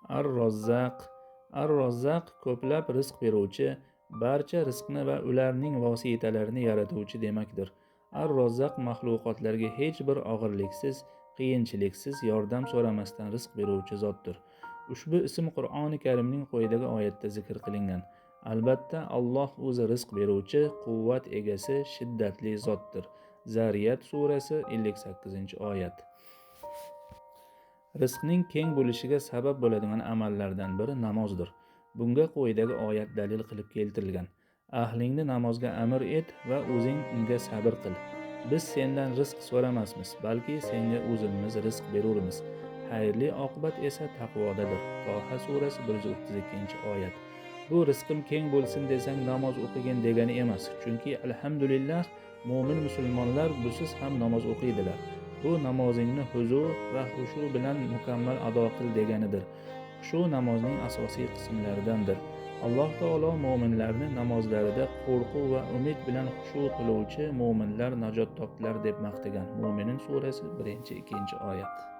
Ar-Rozzaq. Ar-Rozzaq ko'plab rizq beruvchi, barcha rizqni va ularning vositalarini yaratuvchi demakdir. Ar-Rozzaq maxluqotlarga hech bir og'irliksiz, qiyinchiliksiz yordam so'ramasdan rizq beruvchi zotdir. Ushbu ism Qur'oni Karimning quyidagi oyatda zikr qilingan. Albatta, Alloh o'zi rizq beruvchi, quvvat egasi, shiddatli zotdir. Zariyat surasi 58-oyat. Rizqning keng bo'lishiga sabab bo'ladigan amallardan biri namozdir. Bunga quyidagi oyat dalil qilib keltirilgan. Ahlingni namozga amr et va o'zing unga sabr qil. Biz sendan rizq so'ramasmiz, balki senga o'zimiz rizq berurmiz. Xayrli oqibat esa taqvodadir. Toha surasi 132-oyat. Bu rizqim keng bo'lsin desang namoz o'qigin degani emas. Chunki alhamdulillah mo'min musulmonlar busiz ham namoz o'qiydilar. Bu namozingni huzur va xushu bilan mukammal ado qil deganidir. Xushu namozning asosiy qismlaridandir. Alloh taolo mo'minlarni namozlarida qo'rquv va umid bilan xushu qiluvchi mo'minlar najot topdilar deb maqtagan. Mo'minin surasi 1-2-oyat.